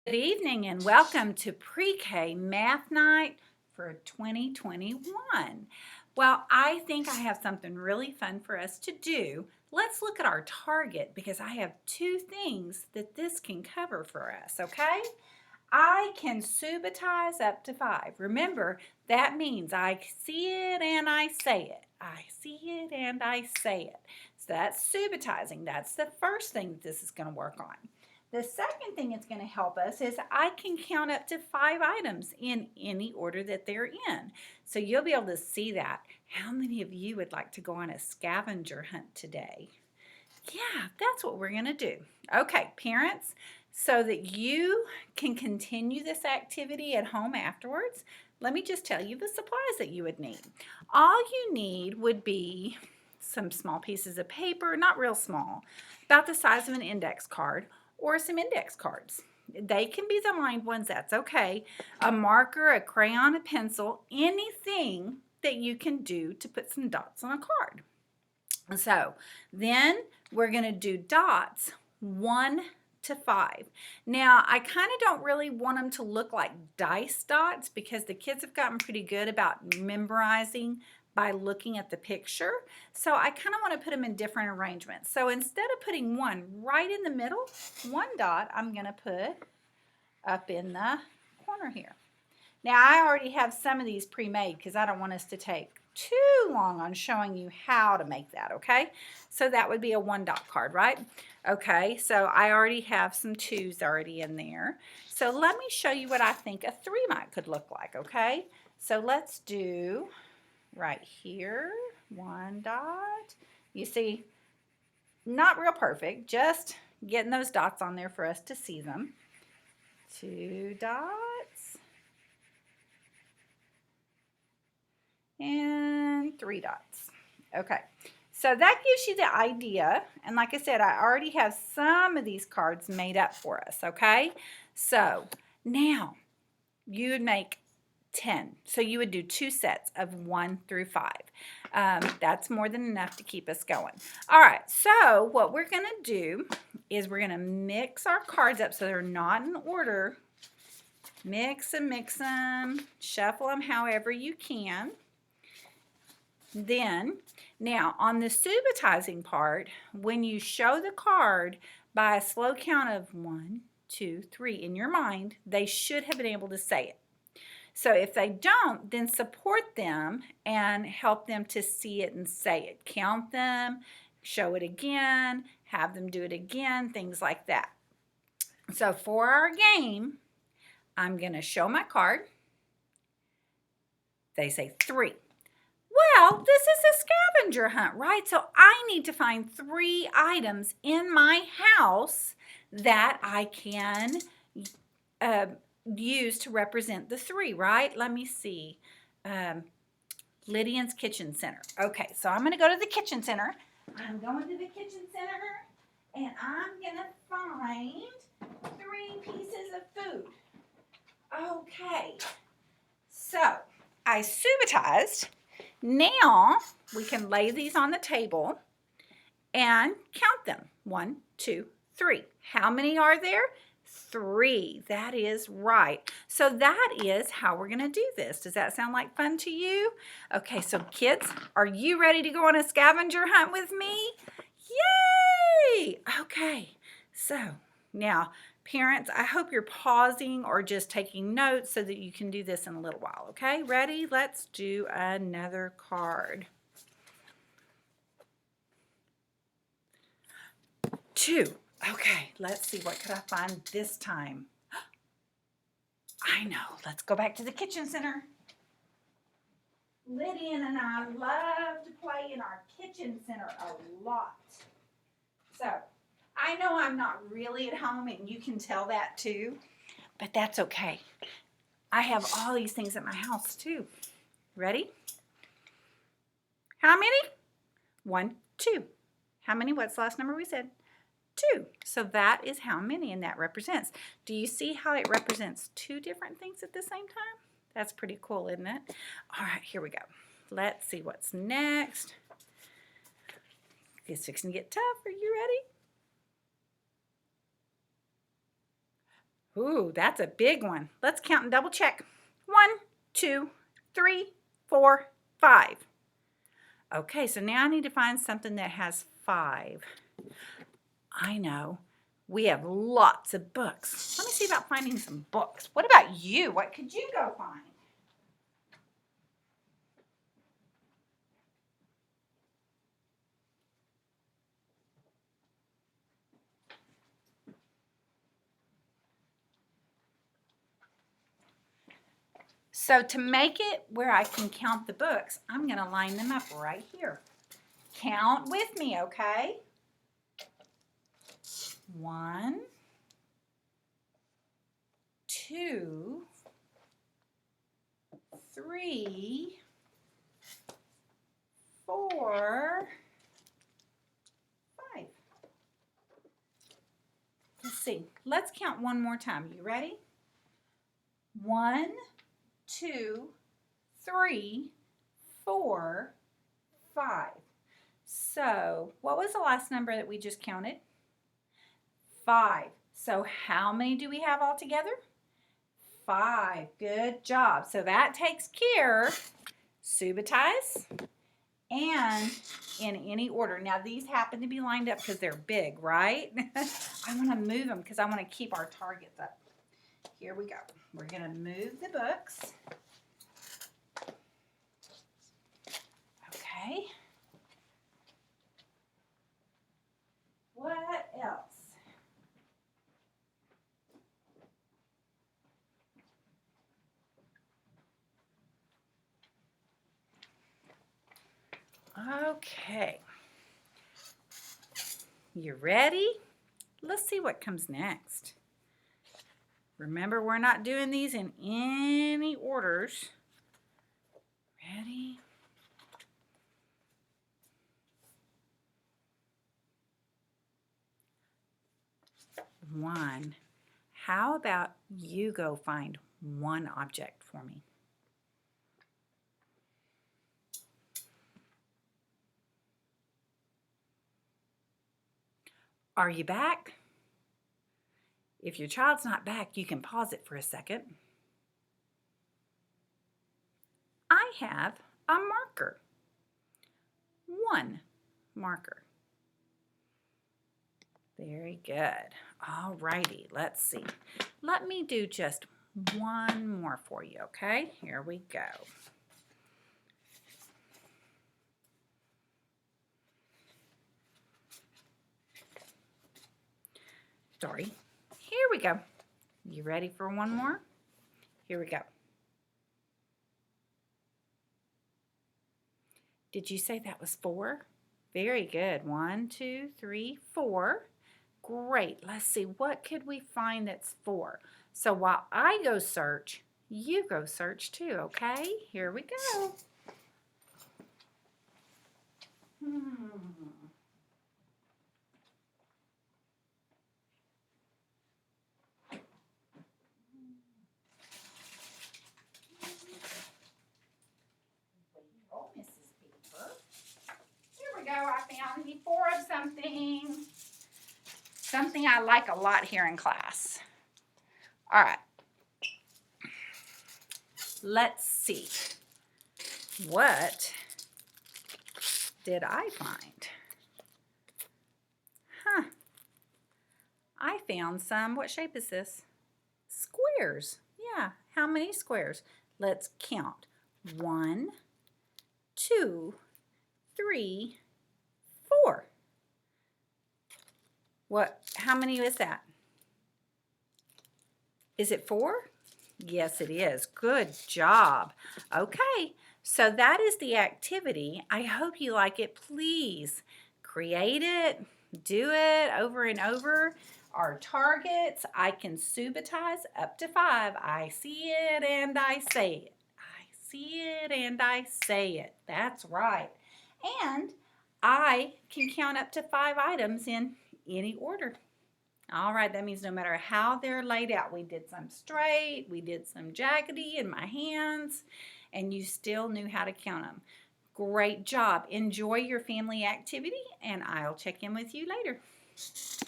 Good evening and welcome to Pre-K Math Night for 2021. Well, I think I have something really fun for us to do. Let's look at our target because I have two things that this can cover for us, okay? I can subitize up to 5. Remember, that means I see it and I say it. I see it and I say it. So that's subitizing. That's the first thing that this is going to work on. The second thing it's going to help us is I can count up to 5 items in any order that they're in. So you'll be able to see that. How many of you would like to go on a scavenger hunt today? Yeah, that's what we're going to do. Okay, parents, so that you can continue this activity at home afterwards, let me just tell you the supplies that you would need. All you need would be some small pieces of paper, not real small, about the size of an index card, or some index cards. They can be the lined ones, that's okay. A marker, a crayon, a pencil, anything that you can do to put some dots on a card. So then we're going to do dots 1 to 5. Now, I kind of don't really want them to look like dice dots because the kids have gotten pretty good about memorizing by looking at the picture. So I kind of want to put them in different arrangements. So instead of putting one right in the middle, one dot I'm going to put up in the corner here. Now, I already have some of these pre-made because I don't want us to take too long on showing you how to make that, okay? So that would be a 1 dot card, right? Okay, so I already have some 2s already in there. So let me show you what I think a 3 could look like, okay? So let's do right here, 1 dot. You see, not real perfect, just getting those dots on there for us to see them. 2 dots. And 3 dots. Okay, so that gives you the idea. And like I said, I already have some of these cards made up for us, okay? So now you would make 10. So you would do 2 sets of 1 through 5. That's more than enough to keep us going. All right, so what we're going to do is we're going to mix our cards up so they're not in order. Mix them, shuffle them however you can. Then, now on the subitizing part, when you show the card by a slow count of 1, 2, 3 in your mind, they should have been able to say it. So if they don't, then support them and help them to see it and say it. Count them, show it again, have them do it again, things like that. So for our game, I'm going to show my card. They say 3. Well, this is a scavenger hunt, right? So I need to find 3 items in my house that I can use to represent the 3, right? Let me see. Lydian's Kitchen Center. Okay, so I'm going to go to the kitchen center. I'm going to the kitchen center, and I'm going to find 3 pieces of food. Okay, so I subitized. Now we can lay these on the table and count them. 1, 2, 3. How many are there? 3. That is right. So that is how we're going to do this. Does that sound like fun to you? Okay, so kids, are you ready to go on a scavenger hunt with me? Yay! Okay, so now parents, I hope you're pausing or just taking notes so that you can do this in a little while, okay? Ready? Let's do another card. 2. Okay, let's see. What could I find this time? I know. Let's go back to the kitchen center. Lydian and I love to play in our kitchen center a lot. So I know I'm not really at home, and you can tell that too, but that's okay. I have all these things at my house too. Ready? How many? 1, 2. How many? What's the last number we said? 2. So that is how many, and that represents. Do you see how it represents 2 different things at the same time? That's pretty cool, isn't it? All right, here we go. Let's see what's next. It's fixing to get tough. Are you ready? Ooh, that's a big one. Let's count and double check. 1, 2, 3, 4, 5. Okay, so now I need to find something that has 5. I know. We have lots of books. Let me see about finding some books. What about you? What could you go find? So to make it where I can count the books, I'm going to line them up right here. Count with me, okay? 1, 2, 3, 4, 5. Let's see. Let's count one more time. You ready? 1, 2, 3, 4, 5. So, what was the last number that we just counted? 5. So, how many do we have all together? 5. Good job. So, that takes care Subitize and in any order. Now, these happen to be lined up because they're big, right? I want to move them because I want to keep our targets up. Here we go. We're going to move the books. Okay. What else? Okay. You ready? Let's see what comes next. Remember, we're not doing these in any orders. Ready? One. How about you go find one object for me? Are you back? If your child's not back, you can pause it for a second. I have a marker. One marker. Very good. All righty, let's see. Let me do just one more for you, okay? Here we go. Sorry. Here we go. You ready for one more? Here we go. Did you say that was 4? Very good. 1, 2, 3, 4. Great. Let's see. What could we find that's 4? So while I go search, you go search too, okay? Here we go. Oh, Mrs. Beaver. Here we go. I found me 4 of something. Something I like a lot here in class. All right. Let's see. What did I find? Huh. I found some. What shape is this? Squares. Yeah. How many squares? Let's count. 1, 2, 3, 4. What? How many is that? Is it 4? Yes, it is. Good job. Okay, so that is the activity. I hope you like it. Please create it, do it over and over. Our targets, I can Subitize up to 5. I see it and I say it. I see it and I say it. That's right. And I can count up to 5 items in any order. All right, that means no matter how they're laid out, we did some straight, we did some jaggedy in my hands, and you still knew how to count them. Great job. Enjoy your family activity, and I'll check in with you later.